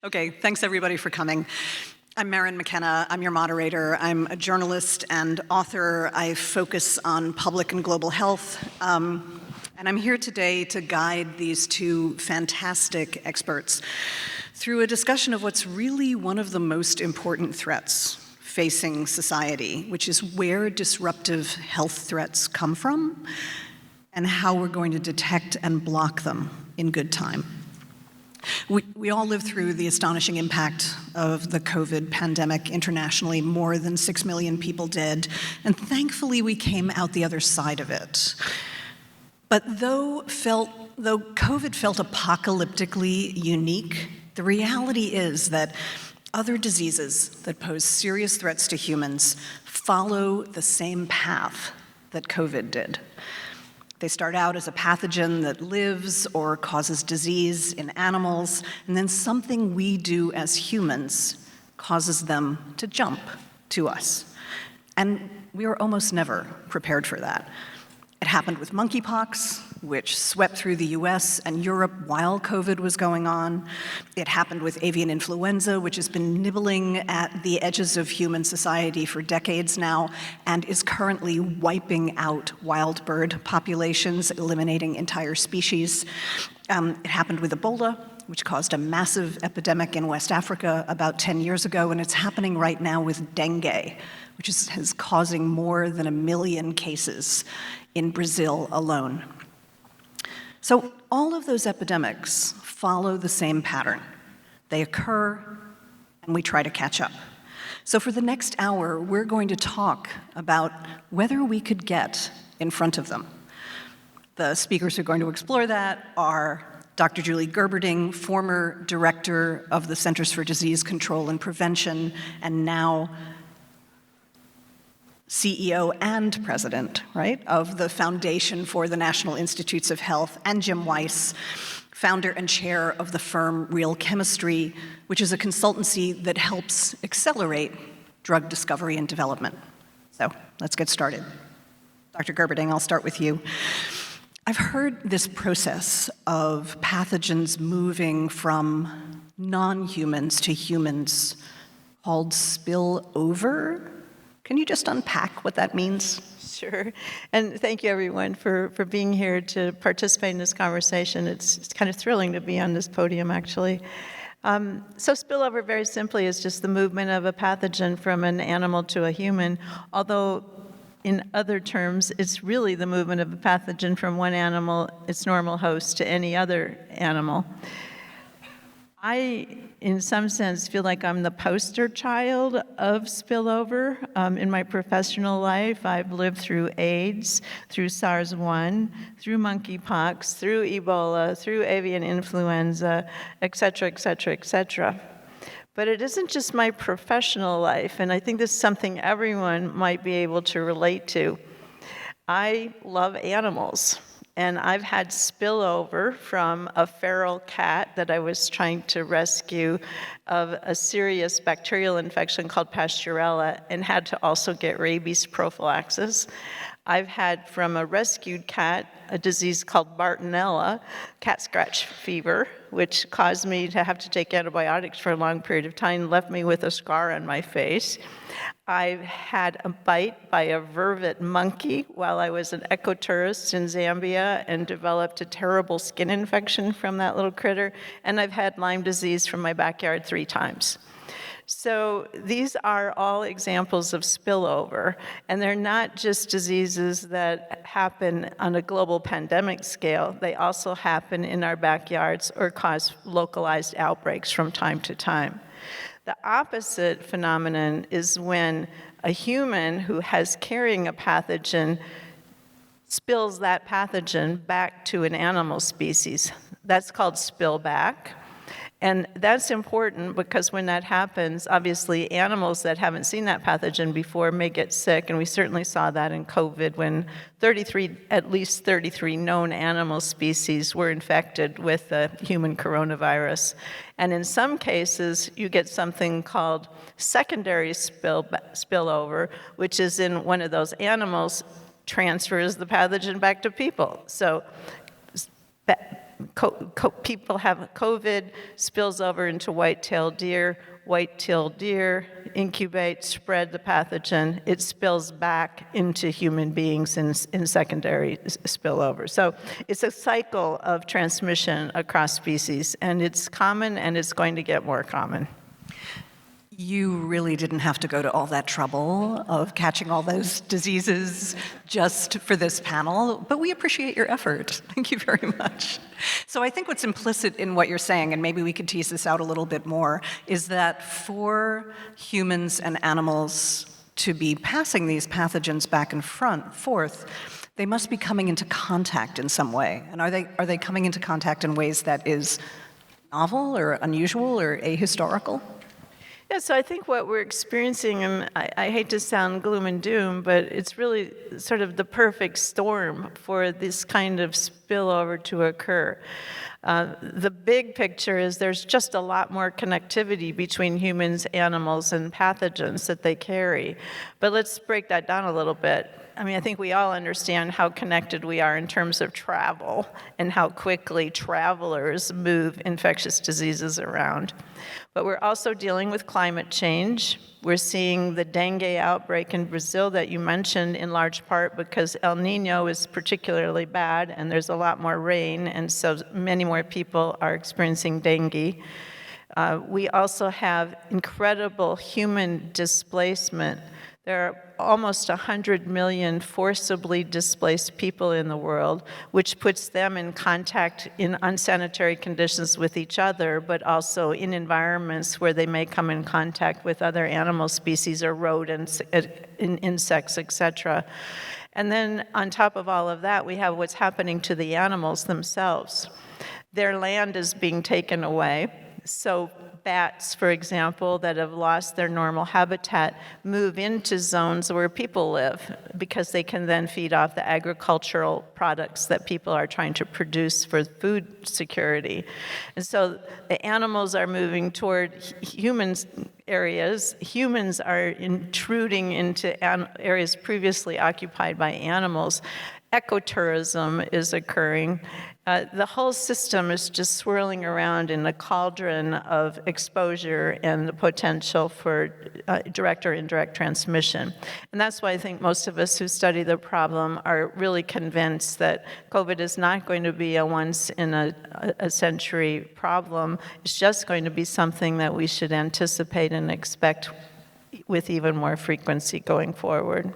Okay, thanks everybody for coming. I'm Maryn McKenna, I'm your moderator. I'm a journalist and author. I focus on public and global health. And I'm here today to guide these two fantastic experts through a discussion of what's really one of the most important threats facing society, which is where disruptive health threats come from and how we're going to detect and block them in good time. We all lived through the astonishing impact of the COVID pandemic internationally, more than 6 million people dead, and thankfully we came out the other side of it. But though COVID felt apocalyptically unique, the reality is that other diseases that pose serious threats to humans follow the same path that COVID did. They start out as a pathogen that lives or causes disease in animals, and then something we do as humans causes them to jump to us. And we were almost never prepared for that. It happened with monkeypox, which swept through the US and Europe while COVID was going on. It happened with avian influenza, which has been nibbling at the edges of human society for decades now and is currently wiping out wild bird populations, eliminating entire species. It happened with Ebola, which caused a massive epidemic in West Africa about 10 years ago, and it's happening right now with dengue, which is causing more than 1 million cases in Brazil alone. So all of those epidemics follow the same pattern. They occur, and we try to catch up. So for the next hour, we're going to talk about whether we could get in front of them. The speakers who are going to explore that are Dr. Julie Gerberding, former director of the Centers for Disease Control and Prevention, and now CEO and president, right, of the Foundation for the National Institutes of Health, and Jim Weiss, founder and chair of the firm Real Chemistry, which is a consultancy that helps accelerate drug discovery and development. So let's get started. Dr. Gerberding, I'll start with you. I've heard this process of pathogens moving from non-humans to humans called spillover. Can you just unpack what that means? Sure. And thank you, everyone, for being here to participate in this conversation. It's kind of thrilling to be on this podium, actually. So spillover, very simply, is just the movement of a pathogen from an animal to a human, although in other terms, it's really the movement of a pathogen from one animal, its normal host, to any other animal. I, in some sense, feel like I'm the poster child of spillover. In my professional life, I've lived through AIDS, through SARS-1, through monkeypox, through Ebola, through avian influenza, et cetera, et cetera, et cetera. But it isn't just my professional life, and I think this is something everyone might be able to relate to. I love animals. And I've had spillover from a feral cat that I was trying to rescue of a serious bacterial infection called Pasteurella and had to also get rabies prophylaxis. I've had from a rescued cat a disease called Bartonella, cat scratch fever, which caused me to have to take antibiotics for a long period of time and left me with a scar on my face. I've had a bite by a vervet monkey while I was an ecotourist in Zambia and developed a terrible skin infection from that little critter. And I've had Lyme disease from my backyard 3 times. So these are all examples of spillover, and they're not just diseases that happen on a global pandemic scale. They also happen in our backyards or cause localized outbreaks from time to time. The opposite phenomenon is when a human who has carrying a pathogen spills that pathogen back to an animal species. That's called spillback. And that's important because when that happens, obviously animals that haven't seen that pathogen before may get sick, and we certainly saw that in COVID when at least 33 known animal species were infected with the human coronavirus. And in some cases, you get something called secondary spillover, which is in one of those animals transfers the pathogen back to people. So people have COVID, spills over into white-tailed deer incubate, spread the pathogen, it spills back into human beings in secondary spillover. So it's a cycle of transmission across species, and it's common, and it's going to get more common. You really didn't have to go to all that trouble of catching all those diseases just for this panel, but we appreciate your effort. Thank you very much. So I think what's implicit in what you're saying, and maybe we could tease this out a little bit more, is that for humans and animals to be passing these pathogens back and forth, they must be coming into contact in some way. And are they coming into contact in ways that is novel or unusual or ahistorical? Yeah, so I think what we're experiencing, and I hate to sound gloom and doom, but it's really sort of the perfect storm for this kind of spillover to occur. The big picture is there's just a lot more connectivity between humans, animals, and pathogens that they carry. But let's break that down a little bit. I mean, I think we all understand how connected we are in terms of travel and how quickly travelers move infectious diseases around. But we're also dealing with climate change. We're seeing the dengue outbreak in Brazil that you mentioned in large part because El Nino is particularly bad and there's a lot more rain, and so many more people are experiencing dengue. We also have incredible human displacement. There are almost 100 million forcibly displaced people in the world, which puts them in contact in unsanitary conditions with each other, but also in environments where they may come in contact with other animal species or rodents, insects, etc. And then on top of all of that, we have what's happening to the animals themselves. Their land is being taken away. So bats, for example, that have lost their normal habitat move into zones where people live because they can then feed off the agricultural products that people are trying to produce for food security. And so the animals are moving toward humans areas. Humans are intruding into areas previously occupied by animals. Ecotourism is occurring. The whole system is just swirling around in a cauldron of exposure and the potential for direct or indirect transmission. And that's why I think most of us who study the problem are really convinced that COVID is not going to be a once-in-a-century problem. It's just going to be something that we should anticipate and expect with even more frequency going forward.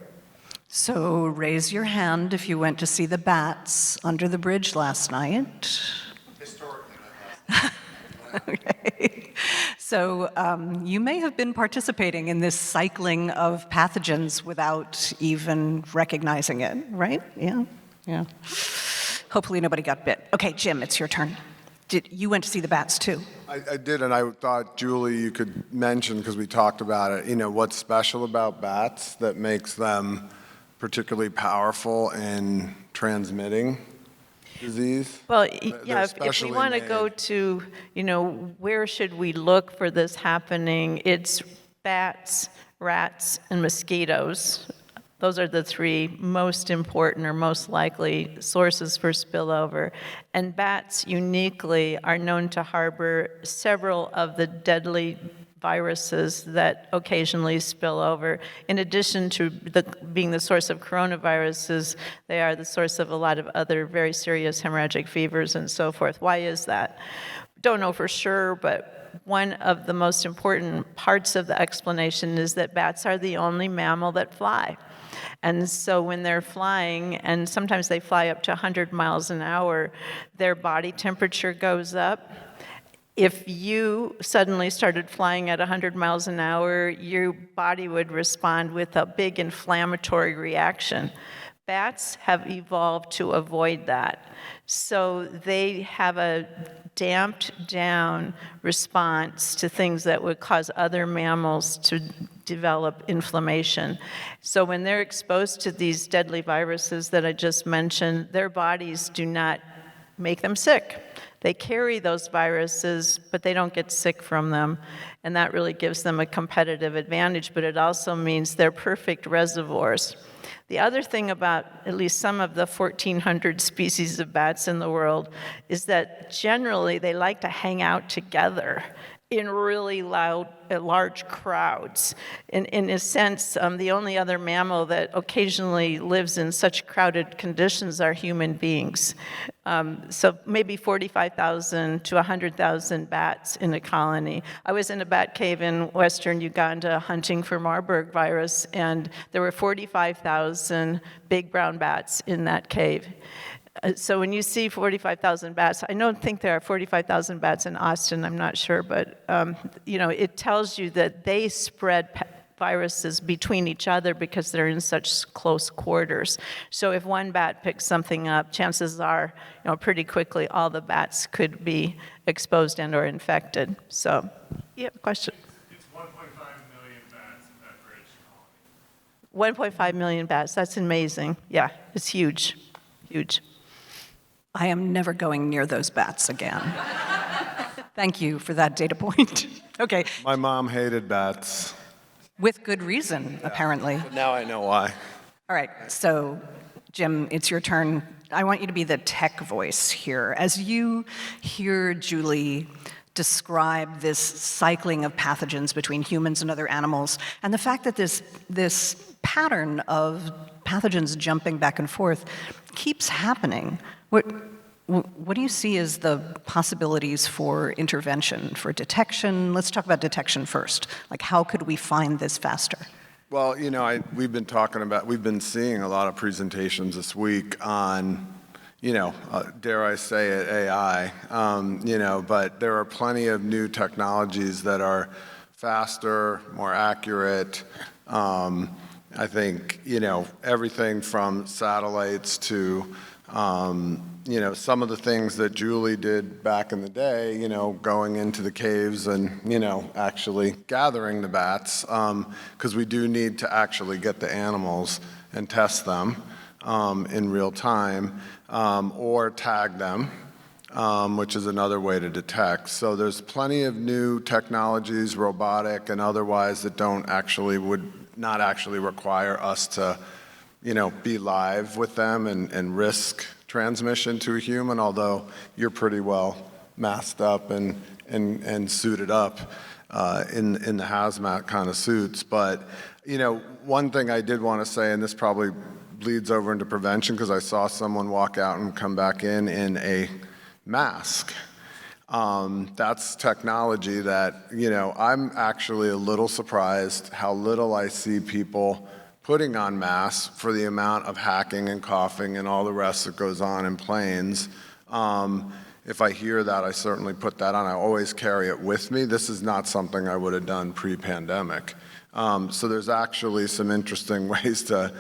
So raise your hand if you went to see the bats under the bridge last night. Historically, Okay. So you may have been participating in this cycling of pathogens without even recognizing it, right? Yeah. Hopefully nobody got bit. Okay, Jim, it's your turn. You went to see the bats too? I did, and I thought, Julie, you could mention, because we talked about it, what's special about bats that makes them particularly powerful in transmitting disease? Well, yeah, if we want to go to, where should we look for this happening, it's bats, rats, and mosquitoes. Those are the three most important or most likely sources for spillover. And bats uniquely are known to harbor several of the deadly viruses that occasionally spill over. In addition to being the source of coronaviruses, they are the source of a lot of other very serious hemorrhagic fevers and so forth. Why is that? Don't know for sure, but one of the most important parts of the explanation is that bats are the only mammal that fly. And so when they're flying, and sometimes they fly up to 100 miles an hour, their body temperature goes up. If you suddenly started flying at 100 miles an hour, your body would respond with a big inflammatory reaction. Bats have evolved to avoid that. So they have a damped down response to things that would cause other mammals to develop inflammation. So when they're exposed to these deadly viruses that I just mentioned, their bodies do not make them sick. They carry those viruses, but they don't get sick from them, and that really gives them a competitive advantage, but it also means they're perfect reservoirs. The other thing about at least some of the 1,400 species of bats in the world is that generally they like to hang out together in really large crowds. In a sense, the only other mammal that occasionally lives in such crowded conditions are human beings. So maybe 45,000 to 100,000 bats in a colony. I was in a bat cave in western Uganda hunting for Marburg virus, and there were 45,000 big brown bats in that cave. So when you see 45,000 bats, I don't think there are 45,000 bats in Austin, I'm not sure, but it tells you that they spread viruses between each other because they're in such close quarters. So if one bat picks something up, chances are, pretty quickly all the bats could be exposed and or infected. So, you have a question? It's 1.5 million bats in that British colony. 1.5 million bats, that's amazing. Yeah, it's huge, huge. I am never going near those bats again. Thank you for that data point. Okay, My mom hated bats. with good reason, apparently. Now I know why. All right, so Jim, it's your turn. I want you to be the tech voice here. As you hear Julie describe this cycling of pathogens between humans and other animals, and the fact that this pattern of pathogens jumping back and forth keeps happening, what do you see as the possibilities for intervention, for detection? Let's talk about detection first. Like, how could we find this faster? Well, we've been seeing a lot of presentations this week on, dare I say it, AI, but there are plenty of new technologies that are faster, more accurate. I think, everything from satellites to, some of the things that Julie did back in the day, going into the caves and, actually gathering the bats, because we do need to actually get the animals and test them in real time, or tag them, which is another way to detect. So there's plenty of new technologies, robotic and otherwise, that would not actually require us to, be live with them and risk transmission to a human, although you're pretty well masked up and suited up in the hazmat kind of suits. But, one thing I did want to say, and this probably bleeds over into prevention, because I saw someone walk out and come back in a mask. That's technology that, I'm actually a little surprised how little I see people putting on masks for the amount of hacking and coughing and all the rest that goes on in planes. If I hear that, I certainly put that on. I always carry it with me. This is not something I would have done pre-pandemic. So there's actually some interesting ways to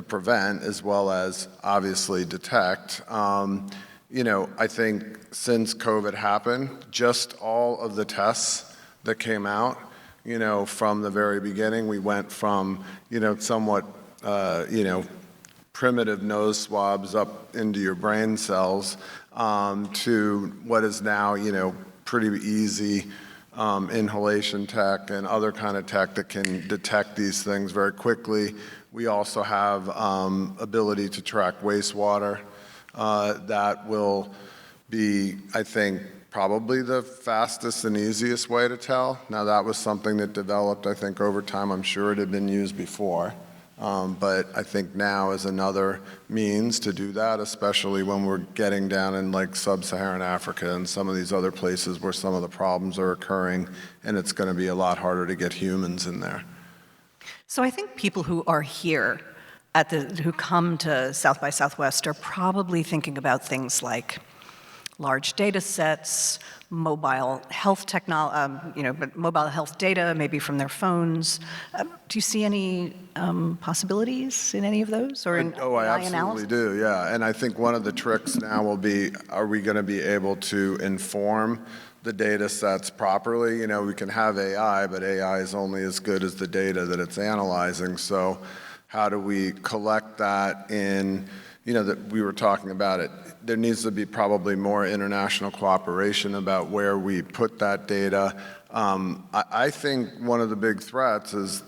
prevent as well as obviously detect. I think since COVID happened, just all of the tests that came out, from the very beginning, we went from, somewhat, primitive nose swabs up into your brain cells to what is now, pretty easy inhalation tech and other kind of tech that can detect these things very quickly. We also have ability to track wastewater that will be, I think, probably the fastest and easiest way to tell. Now, that was something that developed, I think, over time. I'm sure it had been used before. But I think now is another means to do that, especially when we're getting down in like sub-Saharan Africa and some of these other places where some of the problems are occurring, and it's going to be a lot harder to get humans in there. So I think people who are here who come to South by Southwest are probably thinking about things like large data sets, mobile health mobile health data, maybe from their phones. Do you see any possibilities in any of those, or in I AI absolutely analysis? do, yeah. And I think one of the tricks now will be, are we going to be able to inform the data sets properly? We can have AI, but AI is only as good as the data that it's analyzing. So how do we collect that in, that we were talking about it. There needs to be probably more international cooperation about where we put that data. I think one of the big threats is,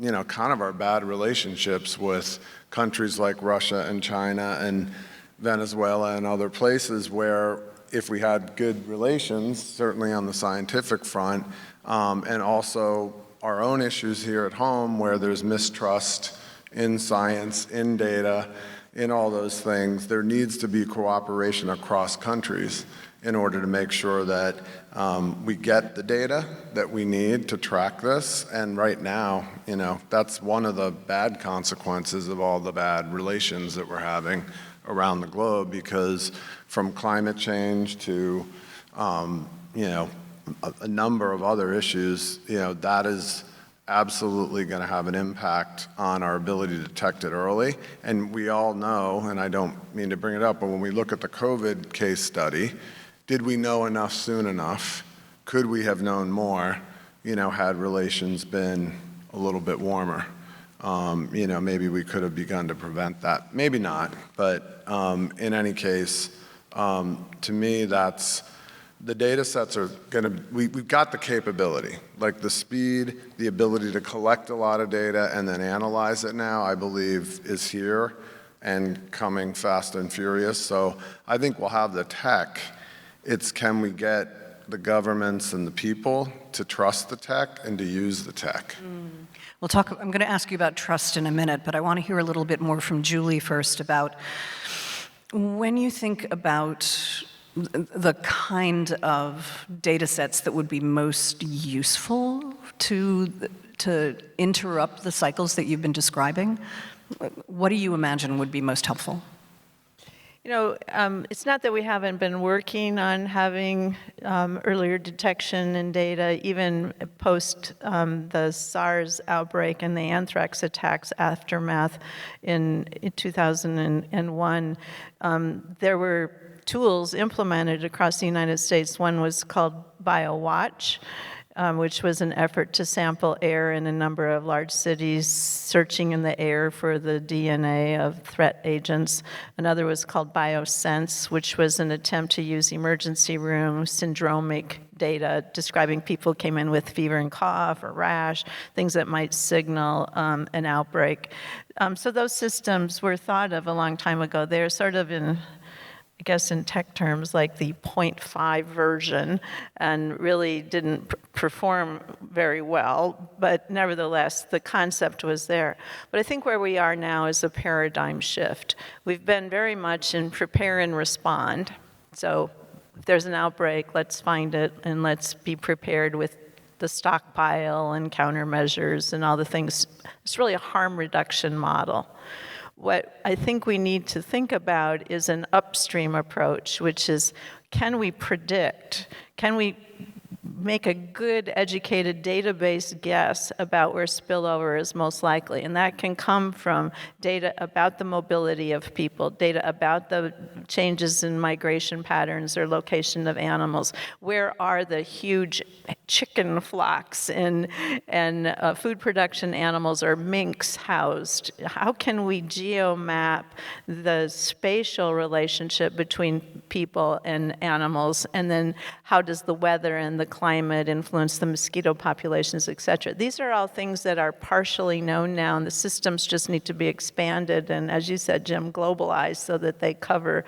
kind of our bad relationships with countries like Russia and China and Venezuela and other places where if we had good relations, certainly on the scientific front, and also our own issues here at home where there's mistrust in science, in data, in all those things, there needs to be cooperation across countries in order to make sure that we get the data that we need to track this. And right now, that's one of the bad consequences of all the bad relations that we're having around the globe, because from climate change to, a number of other issues, that is absolutely going to have an impact on our ability to detect it early. And we all know, and I don't mean to bring it up, but when we look at the COVID case study, did we know enough soon enough? Could we have known more, had relations been a little bit warmer? Maybe we could have begun to prevent that. Maybe not, but in any case, to me, that's the data sets are going to, we've got the capability, like the speed, the ability to collect a lot of data and then analyze it now, I believe is here and coming fast and furious. So I think we'll have the tech. It's can we get the governments and the people to trust the tech and to use the tech. We'll talk, I'm going to ask you about trust in a minute, but I want to hear a little bit more from Julie first about when you think about the kind of data sets that would be most useful to interrupt the cycles that you've been describing, what do you imagine would be most helpful? It's not that we haven't been working on having earlier detection and data, even post the SARS outbreak and the anthrax attacks aftermath in 2001. There were tools implemented across the United States. One was called BioWatch, which was an effort to sample air in a number of large cities, searching in the air for the DNA of threat agents. Another was called BioSense, which was an attempt to use emergency room syndromic data describing people came in with fever and cough or rash, things that might signal an outbreak. So those systems were thought of a long time ago. They're sort of in tech terms, like the 0.5 version, and really didn't perform very well, but nevertheless, the concept was there. But I think where we are now is a paradigm shift. We've been very much in prepare and respond. So if there's an outbreak, let's find it, and let's be prepared with the stockpile and countermeasures and all the things. It's really a harm reduction model. What I think we need to think about is an upstream approach, which is, can we predict? Can we make a good, educated database guess about where spillover is most likely? And that can come from data about the mobility of people, data about the changes in migration patterns or location of animals. Where are the huge chicken flocks and food production animals or minks housed? How can we geomap the spatial relationship between people and animals? And then how does the weather and the climate influence the mosquito populations, et cetera? These are all things that are partially known now, and the systems just need to be expanded and, as you said, Jim, globalized so that they cover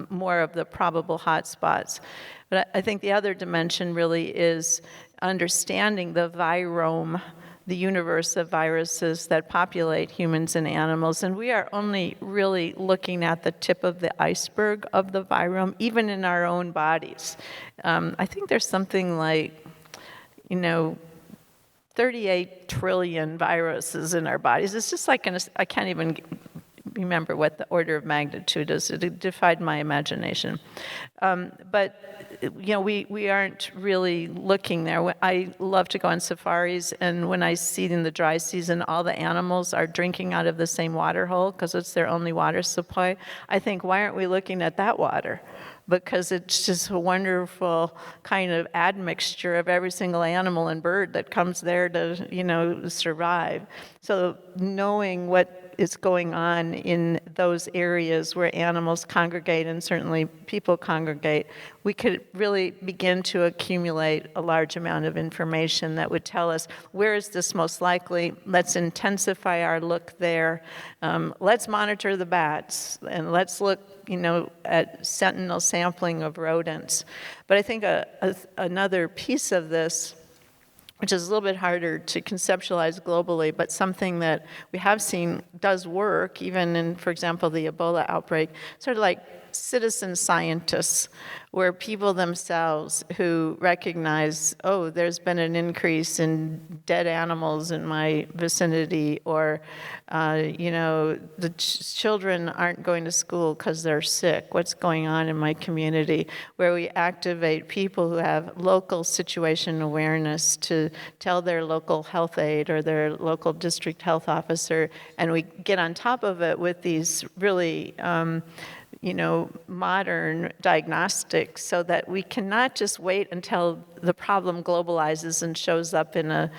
more of the probable hotspots. But I think the other dimension really is understanding the virome, the universe of viruses that populate humans and animals. And we are only really looking at the tip of the iceberg of the virome, even in our own bodies. I think there's something like, 38 trillion viruses in our bodies. It's just like, I can't even remember what the order of magnitude is. It defied my imagination. But we aren't really looking there. I love to go on safaris, and when I see in the dry season all the animals are drinking out of the same water hole because it's their only water supply, I think, why aren't we looking at that water? Because it's just a wonderful kind of admixture of every single animal and bird that comes there to, survive. So knowing what is going on in those areas where animals congregate and certainly people congregate, we could really begin to accumulate a large amount of information that would tell us where is this most likely. Let's intensify our look there. Let's monitor the bats, and let's look at sentinel sampling of rodents. But I think another piece of this, which is a little bit harder to conceptualize globally, but something that we have seen does work, even in, for example, the Ebola outbreak, sort of like citizen scientists, where people themselves who recognize, oh, there's been an increase in dead animals in my vicinity, or, the children aren't going to school because they're sick. What's going on in my community? Where we activate people who have local situation awareness to tell their local health aide or their local district health officer, and we get on top of it with these really modern diagnostics, so that we cannot just wait until the problem globalizes and shows up in a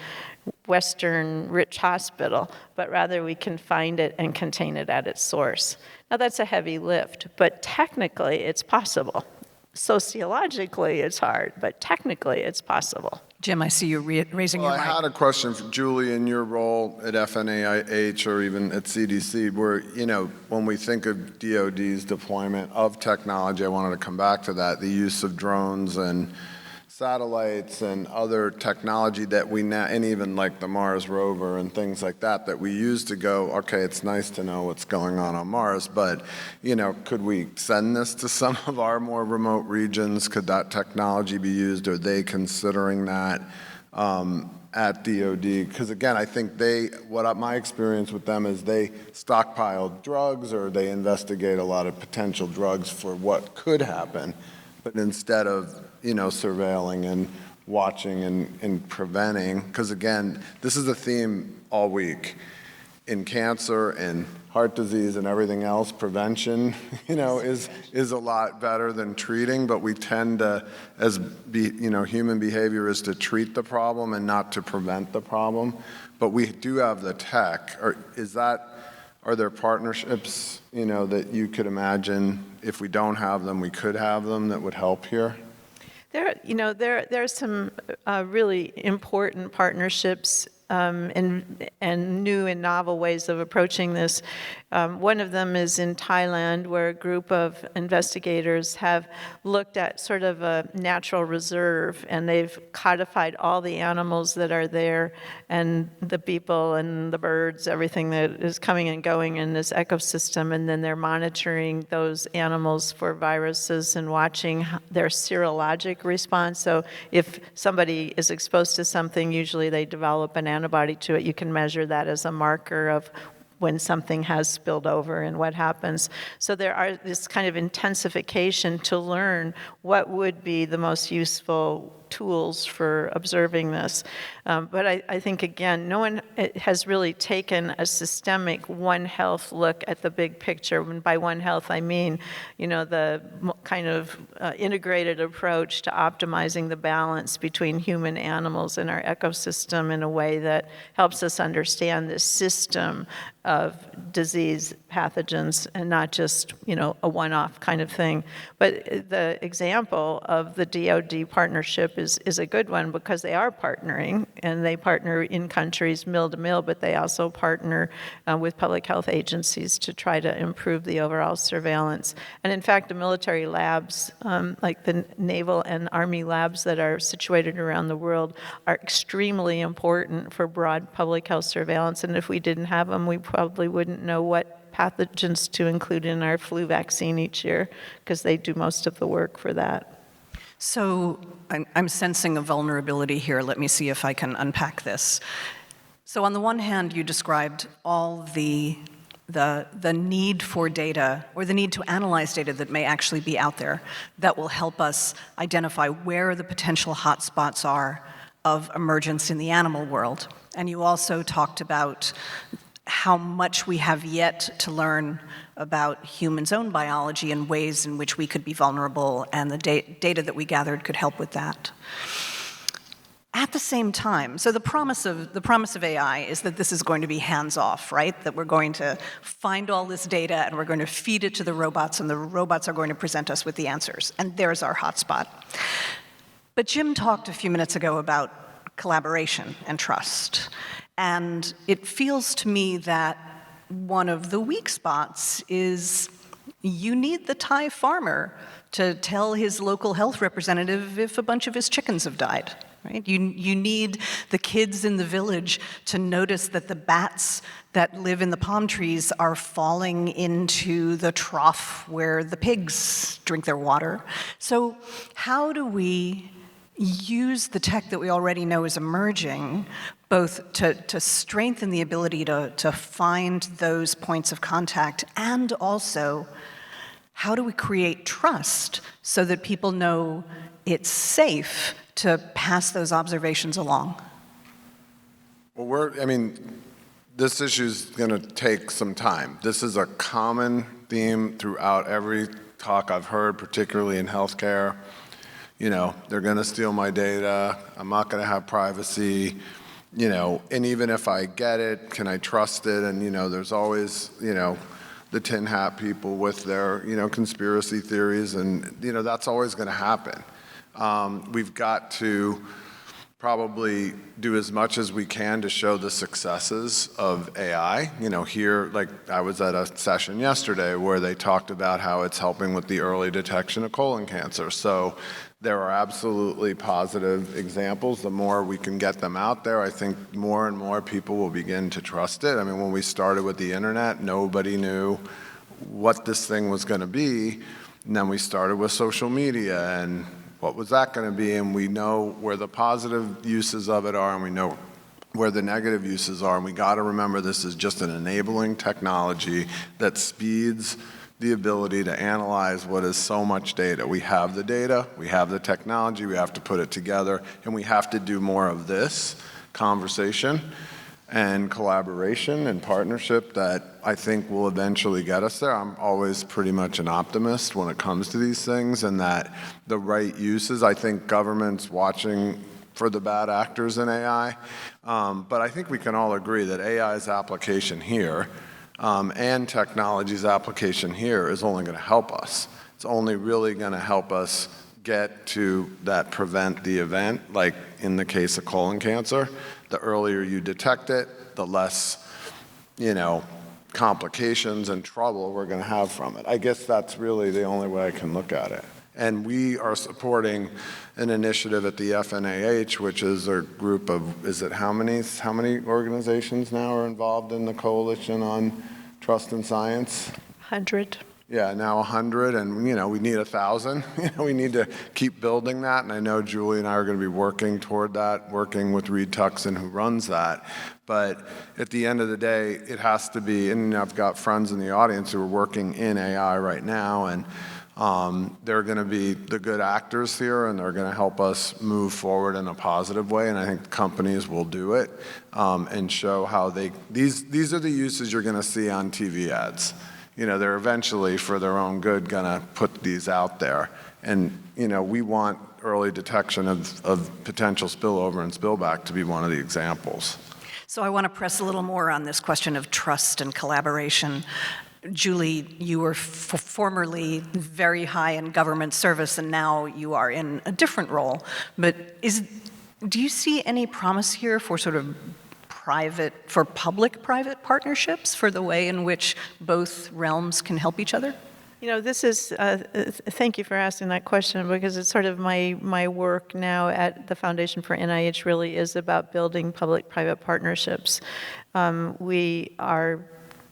Western rich hospital, but rather we can find it and contain it at its source. Now that's a heavy lift, but technically it's possible. Sociologically it's hard, but technically it's possible. Jim, I see you raising Well, your mic. I had a question for Julie in your role at FNIH or even at CDC, where, when we think of DoD's deployment of technology, I wanted to come back to that, the use of drones and satellites and other technology that we now, and even like the Mars rover and things like that we use to go, okay, it's nice to know what's going on Mars, but, could we send this to some of our more remote regions? Could that technology be used? Are they considering that at DoD? Because again, I think my experience with them is they stockpile drugs, or they investigate a lot of potential drugs for what could happen, but instead of surveilling and watching and preventing, because again, this is a theme all week. In cancer and heart disease and everything else, prevention, is a lot better than treating, but we tend to, human behavior is to treat the problem and not to prevent the problem. But we do have the tech. Are there partnerships, that you could imagine if we don't have them, we could have them that would help here? There are some really important partnerships and new and novel ways of approaching this. One of them is in Thailand, where a group of investigators have looked at sort of a natural reserve, and they've codified all the animals that are there, and the people and the birds, everything that is coming and going in this ecosystem, and then they're monitoring those animals for viruses and watching their serologic response. So if somebody is exposed to something, usually they develop an antibody to it. You can measure that as a marker of when something has spilled over and what happens. So there are this kind of intensification to learn what would be the most useful tools for observing this. But I think, again, no one has really taken a systemic One Health look at the big picture. And by One Health, I mean, the kind of integrated approach to optimizing the balance between human animals and our ecosystem in a way that helps us understand the system of disease pathogens and not just, a one-off kind of thing. But the example of the DoD partnership is a good one, because they are partnering, and they partner in countries mill to mill, but they also partner with public health agencies to try to improve the overall surveillance. And in fact, the military labs, like the naval and army labs that are situated around the world, are extremely important for broad public health surveillance. And if we didn't have them, we probably wouldn't know what pathogens to include in our flu vaccine each year, because they do most of the work for that. So I'm sensing a vulnerability here. Let me see if I can unpack this. So on the one hand, you described all the need for data, or the need to analyze data that may actually be out there, that will help us identify where the potential hotspots are of emergence in the animal world. And you also talked about how much we have yet to learn about humans' own biology and ways in which we could be vulnerable, and the data that we gathered could help with that. At the same time, so the promise of AI is that this is going to be hands-off, right? That we're going to find all this data and we're going to feed it to the robots, and the robots are going to present us with the answers. And there's our hotspot. But Jim talked a few minutes ago about collaboration and trust. And it feels to me that one of the weak spots is you need the Thai farmer to tell his local health representative if a bunch of his chickens have died. Right? You need the kids in the village to notice that the bats that live in the palm trees are falling into the trough where the pigs drink their water. So how do we use the tech that we already know is emerging, both to strengthen the ability to find those points of contact, and also how do we create trust so that people know it's safe to pass those observations along? Well, this issue's gonna take some time. This is a common theme throughout every talk I've heard, particularly in healthcare. They're gonna steal my data, I'm not gonna have privacy, and even if I get it, can I trust it? And, there's always, the tin hat people with their, conspiracy theories, and, that's always gonna happen. We've got to probably do as much as we can to show the successes of AI. Here, like I was at a session yesterday where they talked about how it's helping with the early detection of colon cancer. So there are absolutely positive examples. The more we can get them out there, I think more and more people will begin to trust it. When we started with the internet, nobody knew what this thing was gonna be. And then we started with social media, and what was that going to be? And we know where the positive uses of it are, and we know where the negative uses are. And we got to remember this is just an enabling technology that speeds the ability to analyze what is so much data. We have the data, we have the technology, we have to put it together, and we have to do more of this conversation and collaboration and partnership that I think will eventually get us there. I'm always pretty much an optimist when it comes to these things, and that the right uses, I think government's watching for the bad actors in AI, but I think we can all agree that AI's application here and technology's application here is only gonna help us. It's only really gonna help us get to that prevent the event, like in the case of colon cancer. The earlier you detect it, the less, complications and trouble we're gonna have from it. I guess that's really the only way I can look at it. And we are supporting an initiative at the FNIH, which is a group of, how many organizations now are involved in the Coalition on Trust and Science? 100. Yeah, now 100, and we need 1,000. We need to keep building that, and I know Julie and I are going to be working toward that, working with Reed Tuxson, who runs that. But at the end of the day, it has to be, and I've got friends in the audience who are working in AI right now, and they're going to be the good actors here, and they're going to help us move forward in a positive way, and I think companies will do it and show how these are the uses you're going to see on TV ads. They're eventually, for their own good, gonna put these out there. And, we want early detection of potential spillover and spillback to be one of the examples. So I want to press a little more on this question of trust and collaboration. Julie, you were formerly very high in government service, and now you are in a different role. But do you see any promise here for sort of public-private partnerships for the way in which both realms can help each other? This is, thank you for asking that question, because it's sort of my work now at the Foundation for NIH really is about building public-private partnerships. We are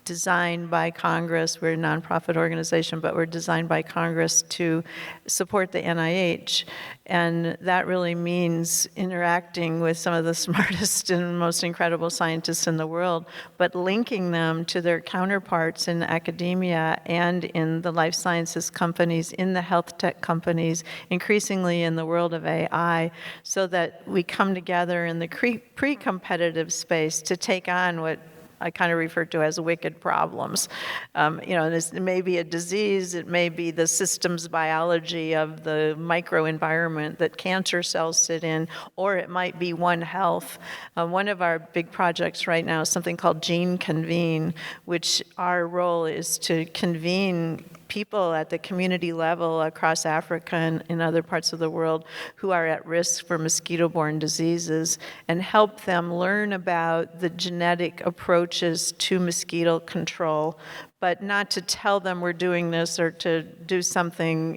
designed by Congress, we're a nonprofit organization, but we're designed by Congress to support the NIH. And that really means interacting with some of the smartest and most incredible scientists in the world, but linking them to their counterparts in academia and in the life sciences companies, in the health tech companies, increasingly in the world of AI, so that we come together in the pre-competitive space to take on what I kind of refer to as wicked problems. It may be a disease, it may be the systems biology of the microenvironment that cancer cells sit in, or it might be One Health. One of our big projects right now is something called Gene Convene, which our role is to convene people at the community level across Africa and in other parts of the world who are at risk for mosquito-borne diseases and help them learn about the genetic approaches to mosquito control, but not to tell them we're doing this or to do something,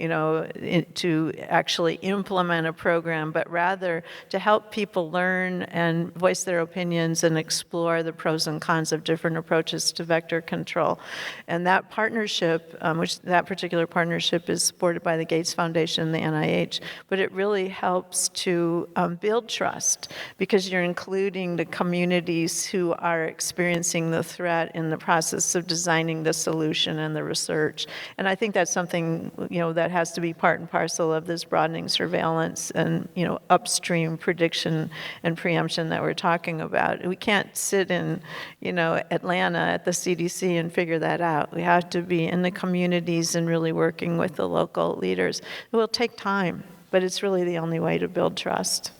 to actually implement a program, but rather to help people learn and voice their opinions and explore the pros and cons of different approaches to vector control. And that partnership, that particular partnership is supported by the Gates Foundation and the NIH, but it really helps to build trust because you're including the communities who are experiencing the threat in the process of designing the solution and the research. And I think that's something, that has to be part and parcel of this broadening surveillance and, upstream prediction and preemption that we're talking about. We can't sit in, Atlanta at the CDC and figure that out. We have to be in the communities and really working with the local leaders. It will take time, but it's really the only way to build trust.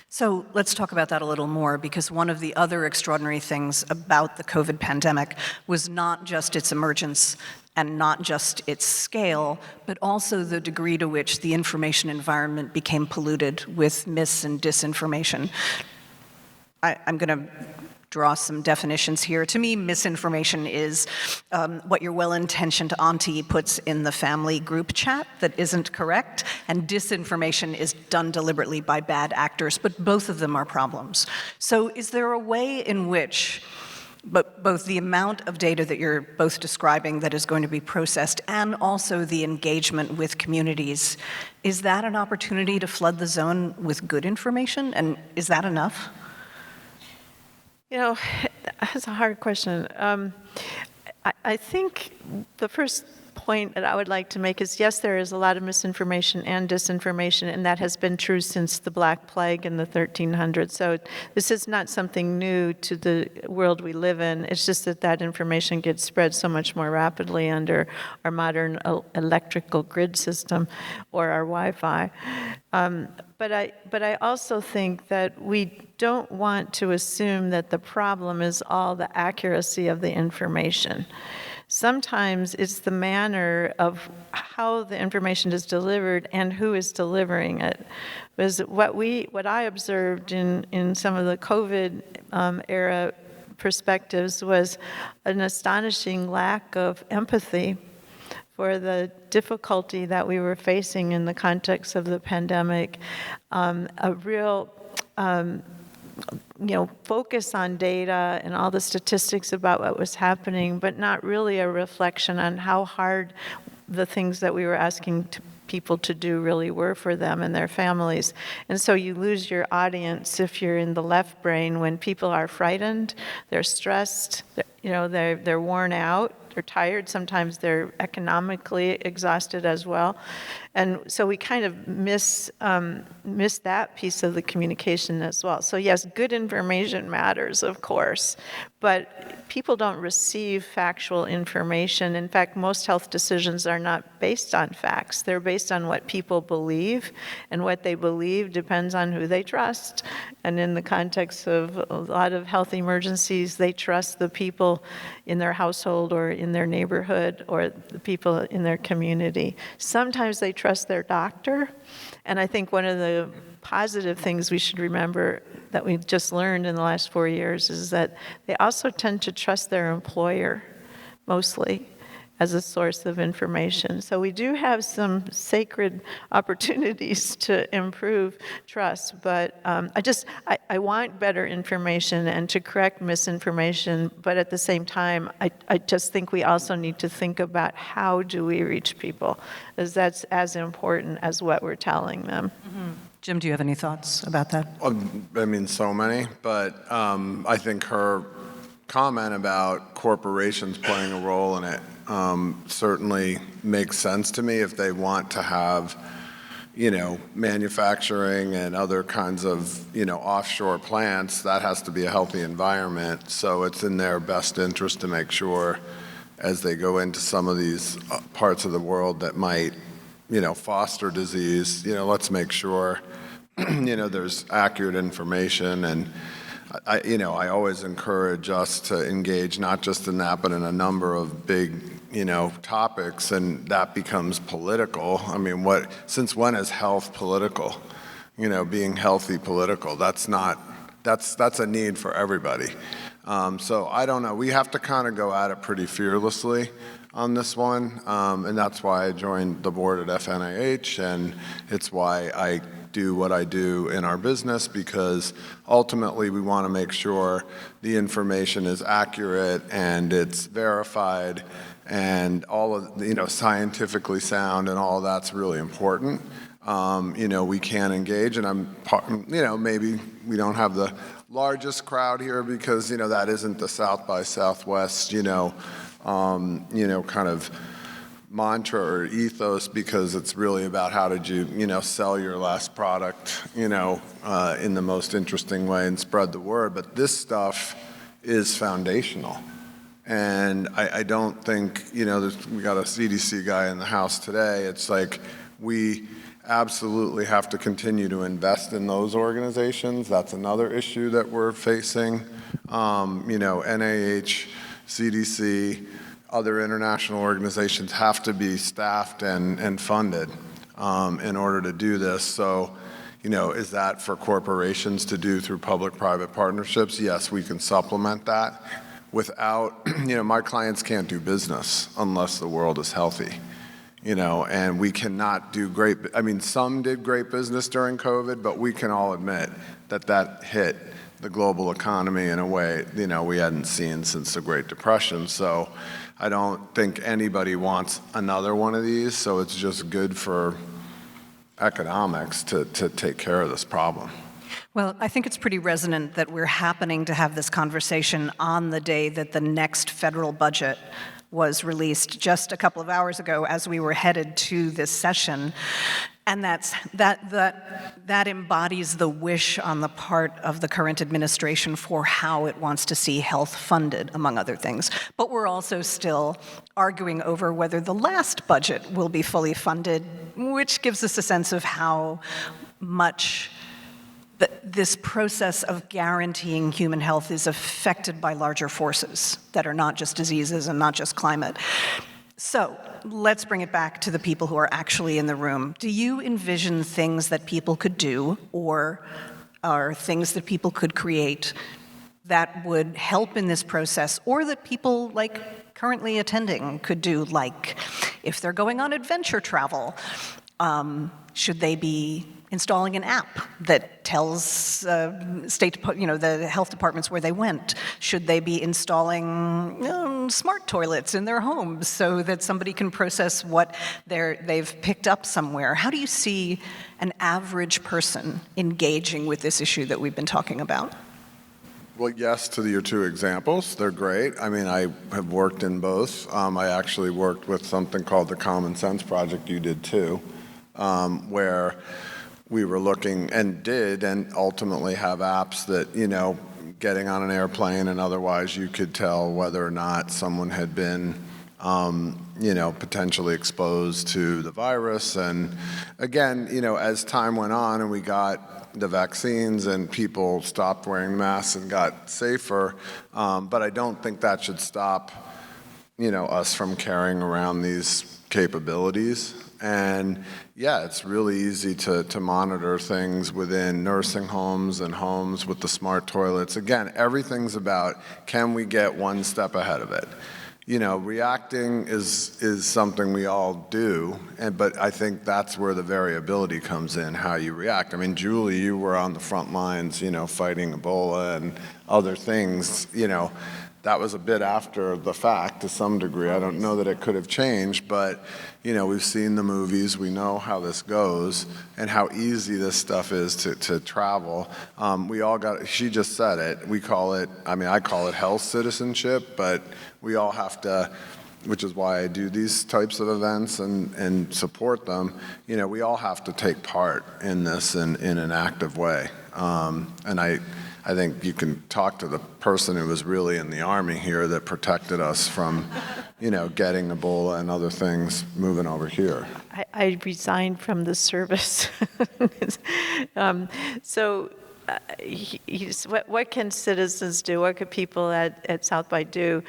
So let's talk about that a little more, because one of the other extraordinary things about the COVID pandemic was not just its emergence and not just its scale, but also the degree to which the information environment became polluted with mis and disinformation. I'm going to draw some definitions here. To me, misinformation is what your well-intentioned auntie puts in the family group chat that isn't correct, and disinformation is done deliberately by bad actors, but both of them are problems. So is there a way in which both the amount of data that you're both describing that is going to be processed and also the engagement with communities, is that an opportunity to flood the zone with good information, and is that enough? That's a hard question. I think the first point that I would like to make is, yes, there is a lot of misinformation and disinformation, and that has been true since the Black Plague in the 1300s. So this is not something new to the world we live in. It's just that information gets spread so much more rapidly under our modern electrical grid system or our Wi-Fi. But I also think that we don't want to assume that the problem is all the accuracy of the information. Sometimes it's the manner of how the information is delivered and who is delivering it. Because what I observed in some of the COVID era perspectives was an astonishing lack of empathy for the difficulty that we were facing in the context of the pandemic, a real focus on data and all the statistics about what was happening, but not really a reflection on how hard the things that we were asking people to do really were for them and their families. And so you lose your audience if you're in the left brain when people are frightened, they're stressed, they're worn out, they're tired, sometimes they're economically exhausted as well. And so we kind of miss that piece of the communication as well. So yes, good information matters, of course, but people don't receive factual information. In fact, most health decisions are not based on facts. They're based on what people believe, and what they believe depends on who they trust. And in the context of a lot of health emergencies, they trust the people in their household or in their neighborhood or the people in their community. Sometimes they trust their doctor, and I think one of the positive things we should remember that we've just learned in the last 4 years is that they also tend to trust their employer mostly as a source of information. So we do have some sacred opportunities to improve trust, but I want better information and to correct misinformation, but at the same time, I just think we also need to think about how do we reach people, as that's as important as what we're telling them. Mm-hmm. Jim, do you have any thoughts about that? So many, but I think her comment about corporations playing a role in it certainly makes sense to me if they want to have manufacturing and other kinds of, offshore plants, that has to be a healthy environment. So it's in their best interest to make sure as they go into some of these parts of the world that might, foster disease, let's make sure, there's accurate information. And I always encourage us to engage not just in that, but in a number of big, topics, and that becomes political. I mean, since when is health political? Being healthy political, that's a need for everybody. So I don't know. We have to kind of go at it pretty fearlessly on this one, and that's why I joined the board at FNIH, and it's why I do what I do in our business, because ultimately we want to make sure the information is accurate and it's verified and all of, scientifically sound, and all of that's really important. We can engage, and maybe we don't have the largest crowd here because, that isn't the South by Southwest, kind of mantra or ethos, because it's really about how did you, sell your last product, in the most interesting way and spread the word. But this stuff is foundational. And I don't think, we got a CDC guy in the house today. It's like we absolutely have to continue to invest in those organizations. That's another issue that we're facing. NIH, CDC, other international organizations have to be staffed and funded in order to do this. So, is that for corporations to do through public-private partnerships? Yes, we can supplement that. Without, my clients can't do business unless the world is healthy, and we cannot do some did great business during COVID, but we can all admit that hit the global economy in a way, we hadn't seen since the Great Depression. So I don't think anybody wants another one of these, so it's just good for economics to take care of this problem. Well, I think it's pretty resonant that we're happening to have this conversation on the day that the next federal budget was released just a couple of hours ago as we were headed to this session. And that embodies the wish on the part of the current administration for how it wants to see health funded, among other things. But we're also still arguing over whether the last budget will be fully funded, which gives us a sense of how much this process of guaranteeing human health is affected by larger forces that are not just diseases and not just climate. So let's bring it back to the people who are actually in the room. Do you envision things that people could do, or are things that people could create that would help in this process, or that people like currently attending could do, like if they're going on adventure travel, should they be installing an app that tells the health departments where they went? Should they be installing smart toilets in their homes so that somebody can process what they've picked up somewhere? How do you see an average person engaging with this issue that we've been talking about? Well, yes to your two examples. They're great. I mean, I have worked in both. I actually worked with something called the Common Sense Project, you did too, where we were looking and ultimately have apps that, getting on an airplane and otherwise you could tell whether or not someone had been, potentially exposed to the virus. And again, as time went on and we got the vaccines and people stopped wearing masks and got safer, but I don't think that should stop, us from carrying around these capabilities. And yeah, it's really easy to monitor things within nursing homes and homes with the smart toilets. Again, everything's about, can we get one step ahead of it? Reacting is something we all do, but I think that's where the variability comes in, how you react. I mean, Julie, you were on the front lines, fighting Ebola and other things, that was a bit after the fact to some degree. I don't know that it could have changed, but we've seen the movies. We know how this goes and how easy this stuff is to travel. She just said it. I call it health citizenship, but we all have to, which is why I do these types of events and support them. We all have to take part in this in an active way. And I think you can talk to the person who was really in the Army here that protected us from, getting Ebola and other things moving over here. I resigned from the service. What can citizens do? What could people at South by do?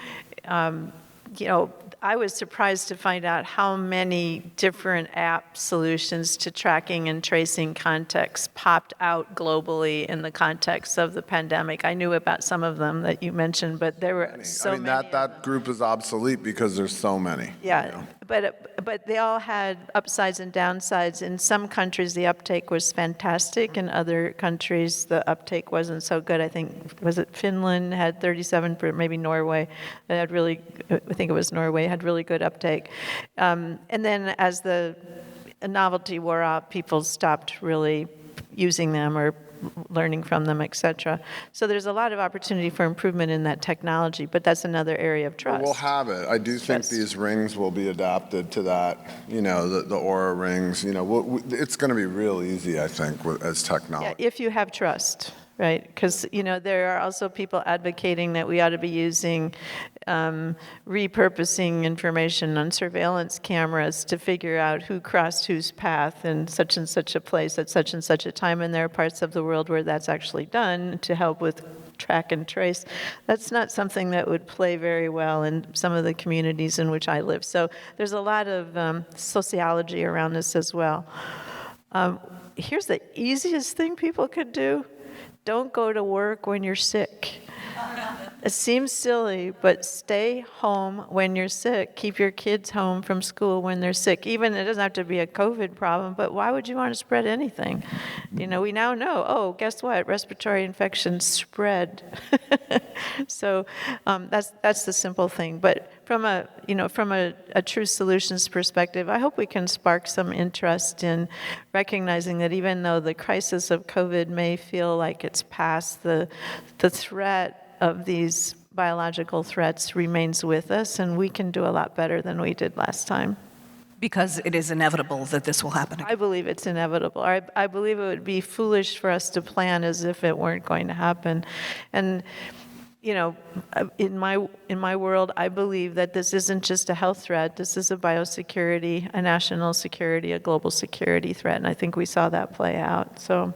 I was surprised to find out how many different app solutions to tracking and tracing contexts popped out globally in the context of the pandemic. I knew about some of them that you mentioned, but there were so many. That group is obsolete because there's so many. Yeah, but they all had upsides and downsides. In some countries, the uptake was fantastic. In other countries, the uptake wasn't so good. I think, was it Finland had 37, maybe Norway. I think it was Norway, had really good uptake. And then as the novelty wore off, people stopped really using them or learning from them, et cetera. So there's a lot of opportunity for improvement in that technology, but that's another area of trust. We'll have it. I do think these rings will be adapted to that, the Aura rings. It's going to be real easy, I think, as technology. Yeah, if you have trust. Right, because there are also people advocating that we ought to be using repurposing information on surveillance cameras to figure out who crossed whose path in such and such a place at such and such a time, and there are parts of the world where that's actually done to help with track and trace. That's not something that would play very well in some of the communities in which I live. So there's a lot of sociology around this as well. Here's the easiest thing people could do. Don't go to work when you're sick. It seems silly, but stay home when you're sick. Keep your kids home from school when they're sick. Even it doesn't have to be a COVID problem, but why would you want to spread anything? We now know, guess what? Respiratory infections spread. So that's the simple thing. But from a true solutions perspective, I hope we can spark some interest in recognizing that even though the crisis of COVID may feel like it's past, the threat of these biological threats remains with us, and we can do a lot better than we did last time. Because it is inevitable that this will happen again. I believe it's inevitable. I believe it would be foolish for us to plan as if it weren't going to happen. And in my world, I believe that this isn't just a health threat. This is a biosecurity, a national security, a global security threat, and I think we saw that play out. So.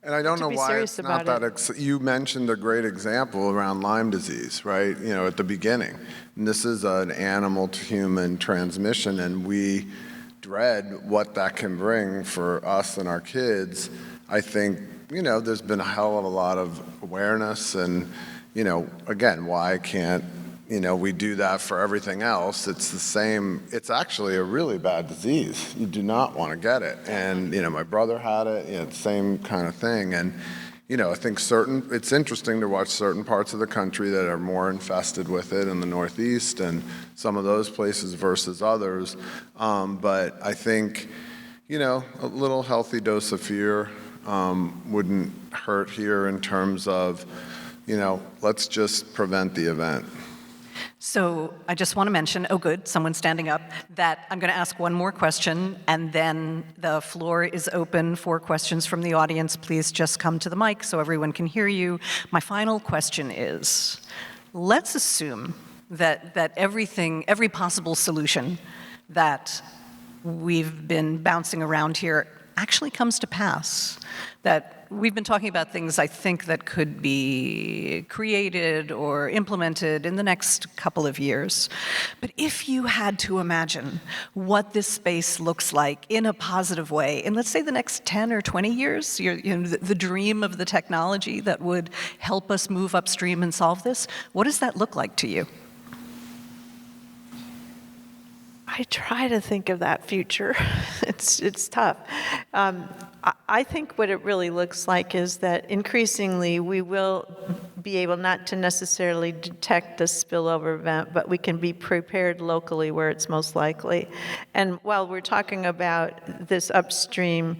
And I don't know why it's not that. You mentioned a great example around Lyme disease, right? At the beginning. And this is an animal to human transmission, and we dread what that can bring for us and our kids. I think, there's been a hell of a lot of awareness, and, again, why can't, we do that for everything else? It's the same. It's actually a really bad disease. You do not want to get it. And, my brother had it, same kind of thing. And, I think it's interesting to watch certain parts of the country that are more infested with it in the Northeast and some of those places versus others. But I think, a little healthy dose of fear wouldn't hurt here in terms of, let's just prevent the event. So I just want to mention, oh good, someone's standing up, that I'm going to ask one more question, and then the floor is open for questions from the audience. Please just come to the mic so everyone can hear you. My final question is, let's assume that every possible solution that we've been bouncing around here actually comes to pass, that we've been talking about things I think that could be created or implemented in the next couple of years. But if you had to imagine what this space looks like in a positive way in, let's say, the next 10 or 20 years, the dream of the technology that would help us move upstream and solve this, what does that look like to you? I try to think of that future. It's tough. I think what it really looks like is that increasingly we will be able not to necessarily detect the spillover event, but we can be prepared locally where it's most likely. And while we're talking about this upstream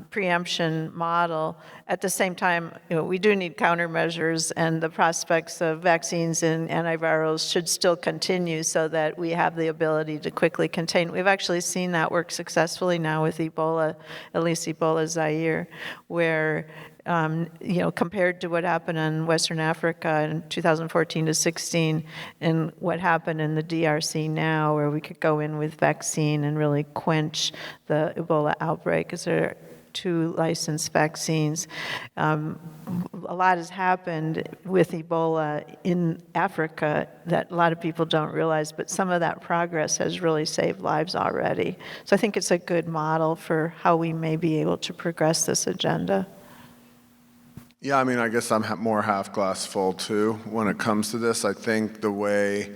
preemption model, at the same time, we do need countermeasures, and the prospects of vaccines and antivirals should still continue so that we have the ability to quickly contain. We've actually seen that work successfully now with Ebola, at least Ebola Zaire, where compared to what happened in Western Africa in 2014 to 16 and what happened in the DRC now, where we could go in with vaccine and really quench the Ebola outbreak, because there are 2 licensed vaccines. A lot has happened with Ebola in Africa that a lot of people don't realize, but some of that progress has really saved lives already. So I think it's a good model for how we may be able to progress this agenda. Yeah, I mean, I guess I'm more half glass full too when it comes to this. I think the way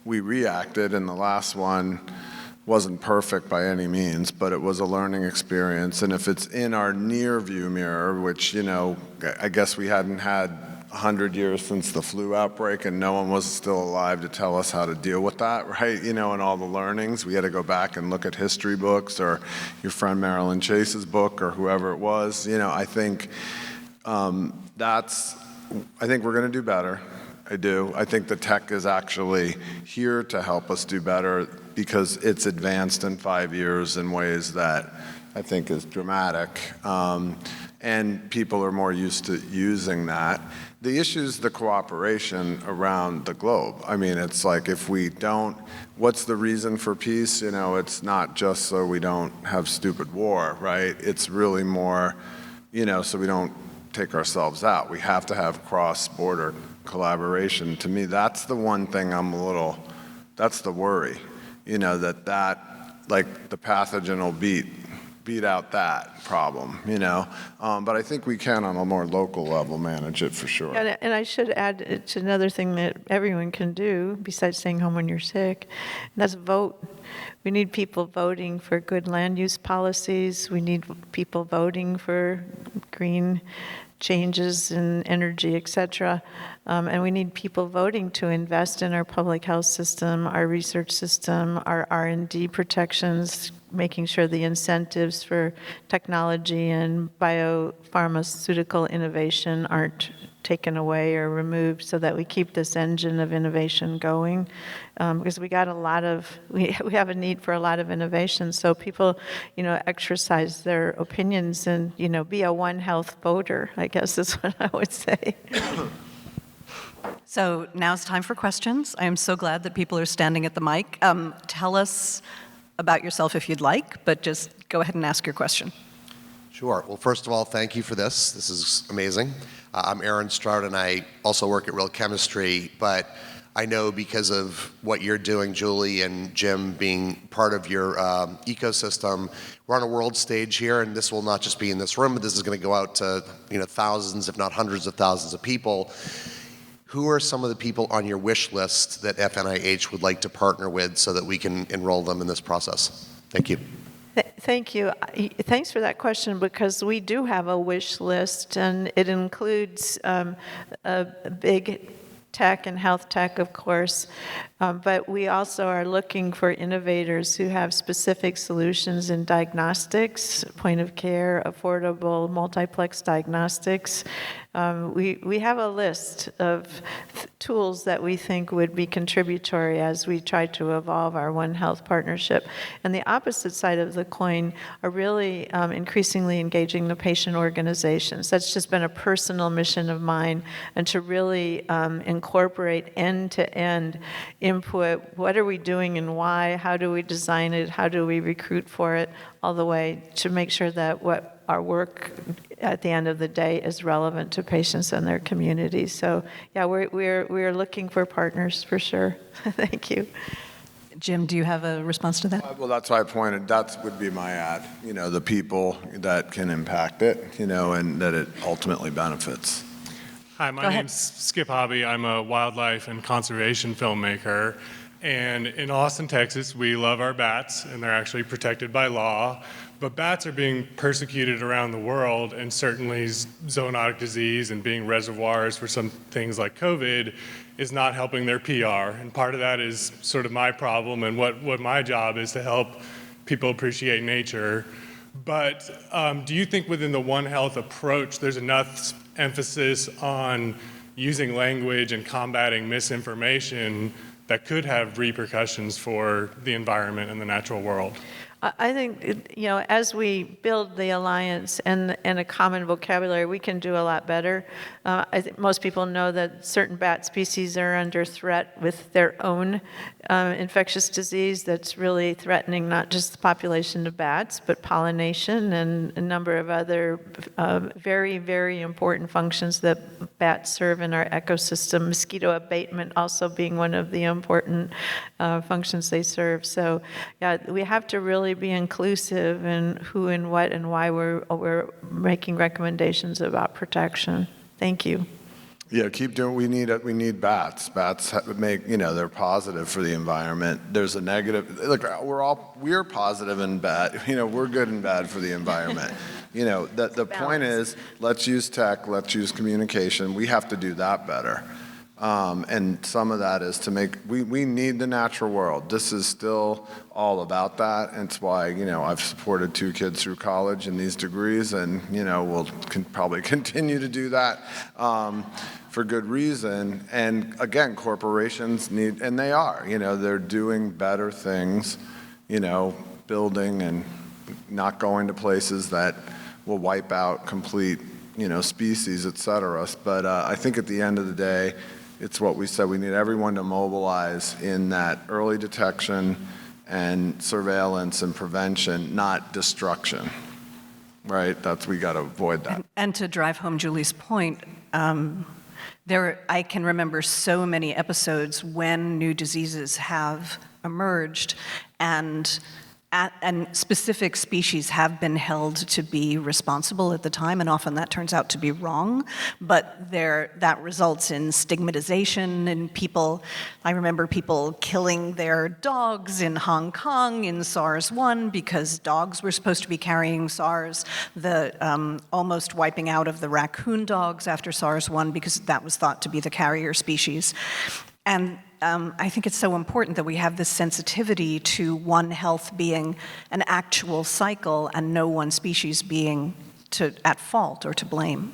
we reacted in the last one wasn't perfect by any means, but it was a learning experience. And if it's in our near view mirror, which, I guess we hadn't had 100 years since the flu outbreak and no one was still alive to tell us how to deal with that, right? And all the learnings. We had to go back and look at history books or your friend Marilyn Chase's book or whoever it was. I think I think we're going to do better. I do. I think the tech is actually here to help us do better because it's advanced in 5 years in ways that I think is dramatic. And people are more used to using that. The issue is the cooperation around the globe. I mean, it's like if we don't, what's the reason for peace? It's not just so we don't have stupid war, right? It's really more, so we don't take ourselves out. We have to have cross-border collaboration. To me, that's the one thing that's the worry, that like the pathogen will beat out that problem, But I think we can on a more local level manage it for sure. And I should add, it's another thing that everyone can do besides staying home when you're sick, and that's vote. We need people voting for good land use policies. We need people voting for green changes in energy, et cetera. And we need people voting to invest in our public health system, our research system, our R&D protections, making sure the incentives for technology and biopharmaceutical innovation aren't taken away or removed so that we keep this engine of innovation going. Because we have a need for a lot of innovation. So people, exercise their opinions and, be a One Health voter, I guess is what I would say. So now's time for questions. I am so glad that people are standing at the mic. Tell us about yourself if you'd like, but just go ahead and ask your question. Sure. Well, first of all, thank you for this. This is amazing. I'm Aaron Stroud, and I also work at Real Chemistry, but I know because of what you're doing, Julie, and Jim being part of your ecosystem, we're on a world stage here, and this will not just be in this room, but this is going to go out to thousands, if not hundreds of thousands of people. Who are some of the people on your wish list that FNIH would like to partner with so that we can enroll them in this process? Thank you. Thank you. Thanks for that question, because we do have a wish list, and it includes a big tech and health tech, of course, but we also are looking for innovators who have specific solutions in diagnostics, point of care, affordable multiplex diagnostics. We have a list of tools that we think would be contributory as we try to evolve our One Health partnership. And the opposite side of the coin are really increasingly engaging the patient organizations. That's just been a personal mission of mine, and to really incorporate end-to-end input. What are we doing and why? How do we design it? How do we recruit for it? All the way to make sure that what our work at the end of the day is relevant to patients and their communities. So yeah, we're looking for partners for sure. Thank you. Jim, do you have a response to that? Well, that's why I pointed, that would be my ad, the people that can impact it, and that it ultimately benefits. Hi, my name's Skip Hobby. I'm a wildlife and conservation filmmaker. And in Austin, Texas, we love our bats, and they're actually protected by law. But bats are being persecuted around the world, and certainly zoonotic disease and being reservoirs for some things like COVID is not helping their PR. And part of that is sort of my problem, and what my job is to help people appreciate nature. But do you think within the One Health approach, there's enough emphasis on using language and combating misinformation that could have repercussions for the environment and the natural world? I think, as we build the alliance and a common vocabulary, we can do a lot better. I think most people know that certain bat species are under threat with their own infectious disease that's really threatening not just the population of bats, but pollination and a number of other very, very important functions that bats serve in our ecosystem. Mosquito abatement also being one of the important functions they serve. So, yeah, we have to really be inclusive in who and what and why we're making recommendations about protection. Thank you. Yeah, keep doing. We need bats. Bats make they're positive for the environment. There's a negative. Look, we're positive and bad. We're good and bad for the environment. The point is, let's use tech. Let's use communication. We have to do that better. And some of that is to make, we need the natural world. This is still all about that. And it's why, I've supported 2 kids through college in these degrees, and, we'll probably continue to do that for good reason. And again, corporations need, and they are, they're doing better things, building and not going to places that will wipe out complete, species, et cetera. But I think at the end of the day, it's what we said, we need everyone to mobilize in that early detection and surveillance and prevention, not destruction, right? We got to avoid that. And to drive home Julie's point, I can remember so many episodes when new diseases have emerged and specific species have been held to be responsible at the time, and often that turns out to be wrong, but that results in stigmatization in people. I remember people killing their dogs in Hong Kong in SARS-1 because dogs were supposed to be carrying SARS, the almost wiping out of the raccoon dogs after SARS-1 because that was thought to be the carrier species. And I think it's so important that we have this sensitivity to One Health being an actual cycle and no one species being at fault or to blame.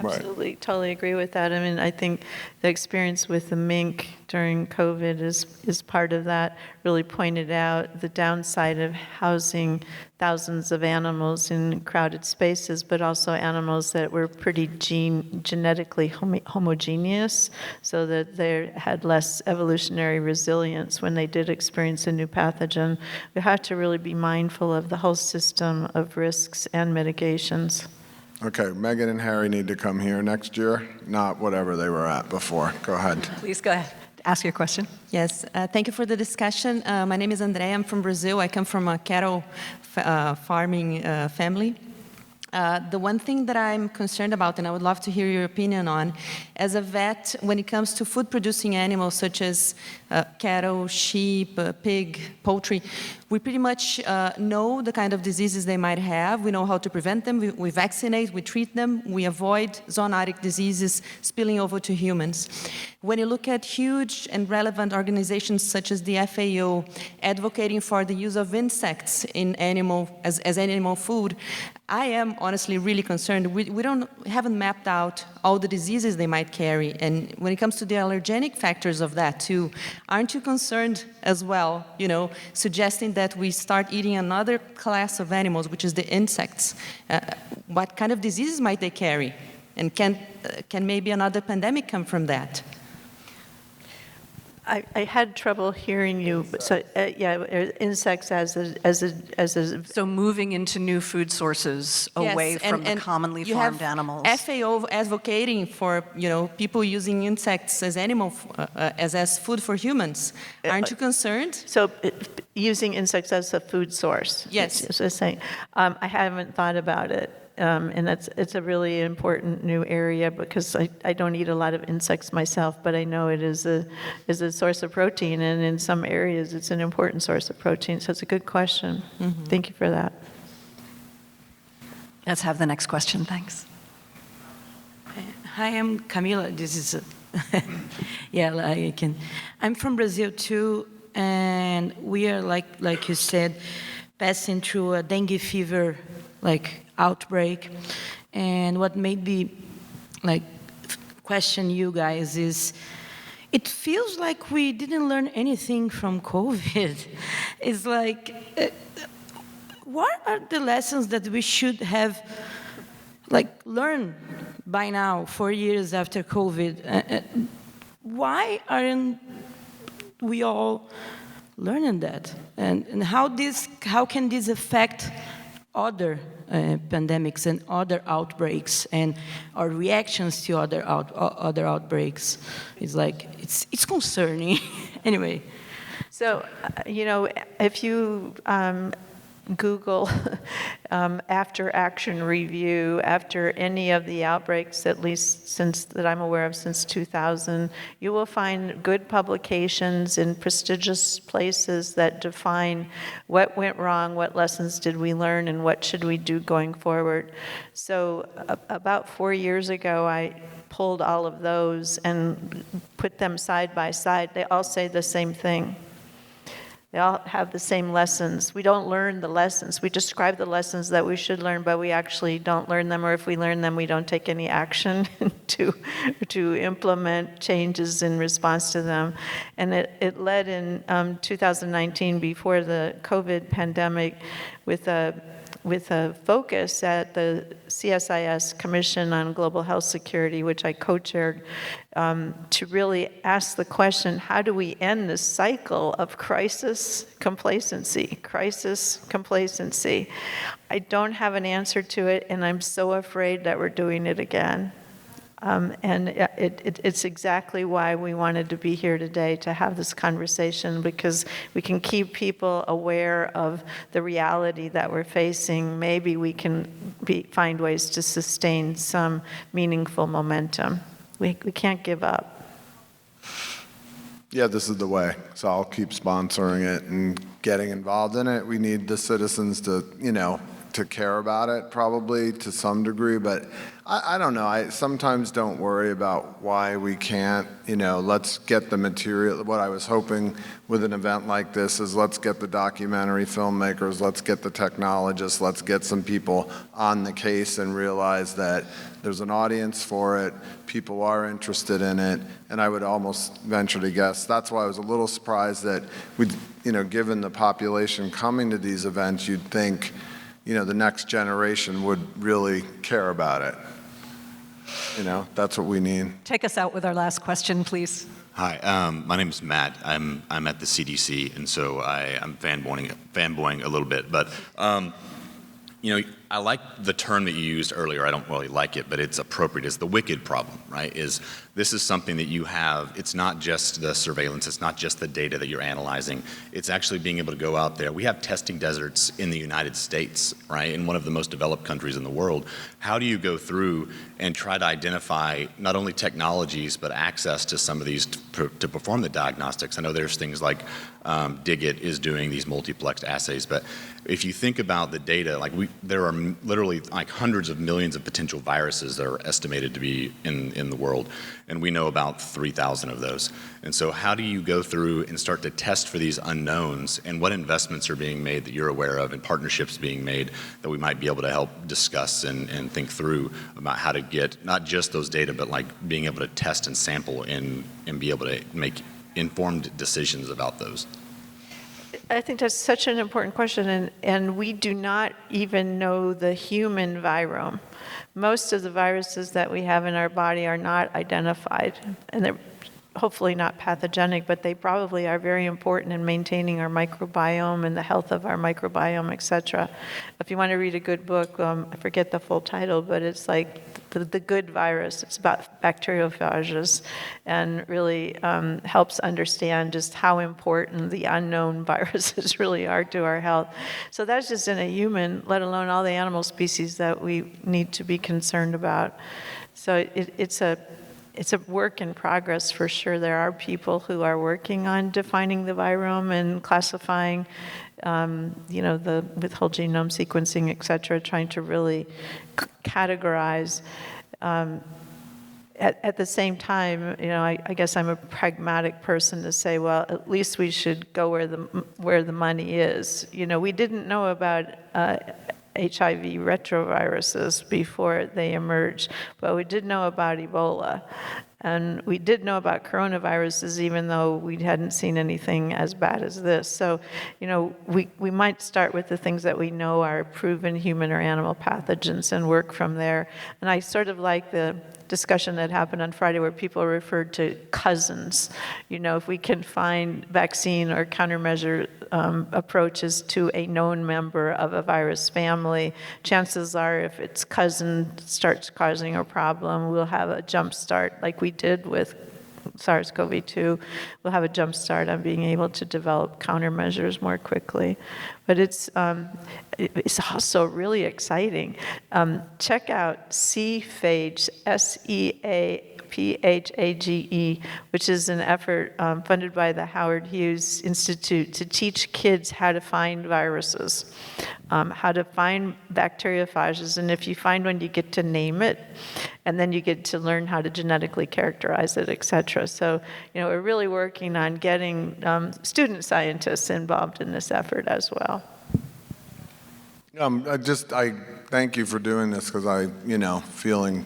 Absolutely, totally agree with that. I mean, I think the experience with the mink during COVID is part of that, really pointed out the downside of housing thousands of animals in crowded spaces, but also animals that were pretty genetically homogeneous, so that they had less evolutionary resilience when they did experience a new pathogen. We have to really be mindful of the whole system of risks and mitigations. Okay, Megan and Harry need to come here next year, not whatever they were at before. Go ahead. Please go ahead. Ask your question. Yes, thank you for the discussion. My name is Andrea. I'm from Brazil. I come from a cattle farming family. The one thing that I'm concerned about, and I would love to hear your opinion on, as a vet, when it comes to food-producing animals such as cattle, sheep, pig, poultry, we pretty much know the kind of diseases they might have. We know how to prevent them. We vaccinate, we treat them, we avoid zoonotic diseases spilling over to humans. When you look at huge and relevant organizations such as the FAO advocating for the use of insects in as animal food, I am honestly really concerned. We haven't mapped out all the diseases they might carry. And when it comes to the allergenic factors of that too, aren't you concerned as well, suggesting that we start eating another class of animals, which is the insects? What kind of diseases might they carry? And can maybe another pandemic come from that? I had trouble hearing you. So insects as a. So moving into new food sources away from the commonly farmed animals. FAO advocating for people using insects as as food for humans. Aren't you concerned? So using insects as a food source. Yes. Is what saying. I haven't thought about it. And it's a really important new area because I don't eat a lot of insects myself, but I know it is a source of protein, and in some areas it's an important source of protein. So it's a good question. Mm-hmm. Thank you for that. Let's have the next question, thanks. Hi, I'm Camila. This is, yeah, I can. I'm from Brazil too, and we are like you said, passing through a dengue fever outbreak. And what made me question you guys is, it feels like we didn't learn anything from COVID. It's like, what are the lessons that we should have learned by now, 4 years after COVID? Why aren't we all learning that? And how can this affect other pandemics and other outbreaks and our reactions to other outbreaks? It's it's concerning. Anyway. So, if you Google after action review, after any of the outbreaks, at least that I'm aware of since 2000, you will find good publications in prestigious places that define what went wrong, what lessons did we learn, and what should we do going forward. So about 4 years ago, I pulled all of those and put them side by side. They all say the same thing. They all have the same lessons. We don't learn the lessons. We describe the lessons that we should learn, but we actually don't learn them, or if we learn them, we don't take any action to implement changes in response to them. And it led in 2019, before the COVID pandemic, with a focus at the CSIS Commission on Global Health Security, which I co-chaired, to really ask the question, how do we end this cycle of crisis complacency? I don't have an answer to it, and I'm so afraid that we're doing it again. And it's exactly why we wanted to be here today, to have this conversation, because we can keep people aware of the reality that we're facing. Maybe we can find ways to sustain some meaningful momentum. We can't give up. Yeah, this is the way. So I'll keep sponsoring it and getting involved in it. We need the citizens to, to care about it, probably to some degree, but I don't know. I sometimes don't worry about why we can't, let's get the material. What I was hoping with an event like this is, let's get the documentary filmmakers, let's get the technologists, let's get some people on the case and realize that there's an audience for it, people are interested in it, and I would almost venture to guess. That's why I was a little surprised that given the population coming to these events, you'd think, the next generation would really care about it. That's what we need. Take us out with our last question, please. Hi, my name is Matt. I'm at the CDC, and so I'm fanboying a little bit. But I like the term that you used earlier. I don't really like it, but it's appropriate. It's the wicked problem, right? This is something that you have. It's not just the surveillance. It's not just the data that you're analyzing. It's actually being able to go out there. We have testing deserts in the United States, right? In one of the most developed countries in the world. How do you go through and try to identify not only technologies, but access to some of these to perform the diagnostics? I know there's things like Digit is doing these multiplexed assays, but if you think about the data, there are literally hundreds of millions of potential viruses that are estimated to be in the world, and we know about 3,000 of those. And so how do you go through and start to test for these unknowns, and what investments are being made that you're aware of, and partnerships being made that we might be able to help discuss and think through about how to get not just those data, but being able to test and sample and be able to make informed decisions about those? I think that's such an important question, and we do not even know the human virome. Most of the viruses that we have in our body are not identified, and they're hopefully not pathogenic, but they probably are very important in maintaining our microbiome and the health of our microbiome, et cetera. If you want to read a good book, I forget the full title, but it's like the Good Virus. It's about bacteriophages, and really helps understand just how important the unknown viruses really are to our health. So that's just in a human, let alone all the animal species that we need to be concerned about. So it's a work in progress for sure. There are people who are working on defining the virome and classifying the with whole genome sequencing, et cetera, trying to really categorize. At the same time, I guess I'm a pragmatic person to say, well, at least we should go where the money is. We didn't know about HIV retroviruses before they emerged, but we did know about Ebola. And we did know about coronaviruses, even though we hadn't seen anything as bad as this. So, we might start with the things that we know are proven human or animal pathogens and work from there. And I sort of like the discussion that happened on Friday where people referred to cousins. If we can find vaccine or countermeasure approaches to a known member of a virus family, chances are if its cousin starts causing a problem, we'll have a jump start like we did with SARS-CoV-2. We'll have a jump start on being able to develop countermeasures more quickly. But it's also really exciting. Check out SEAPHAGE, SEAPHAGE, which is an effort funded by the Howard Hughes Institute to teach kids how to find viruses, how to find bacteriophages, and if you find one, you get to name it, and then you get to learn how to genetically characterize it, et cetera. So, we're really working on getting student scientists involved in this effort as well. I thank you for doing this because feeling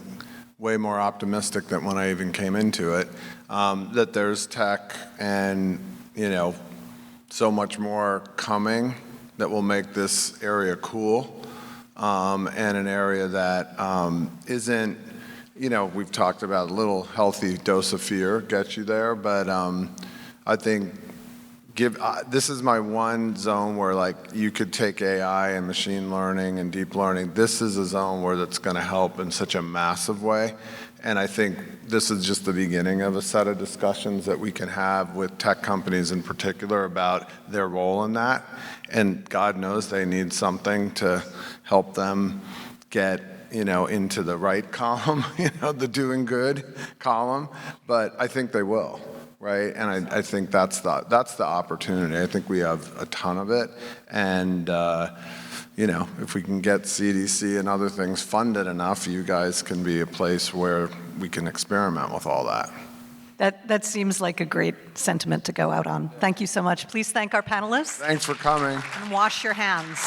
way more optimistic than when I even came into it, that there's tech and, so much more coming that will make this area cool, and an area that isn't, we've talked about a little healthy dose of fear gets you there, but I think this is my one zone where you could take AI and machine learning and deep learning. This is a zone where that's going to help in such a massive way. And I think this is just the beginning of a set of discussions that we can have with tech companies in particular about their role in that. And God knows they need something to help them get into the right column, the doing good column. But I think they will. Right, and I think that's the opportunity. I think we have a ton of it, and if we can get CDC and other things funded enough, you guys can be a place where we can experiment with all that. That seems like a great sentiment to go out on. Thank you so much. Please thank our panelists. Thanks for coming. And wash your hands.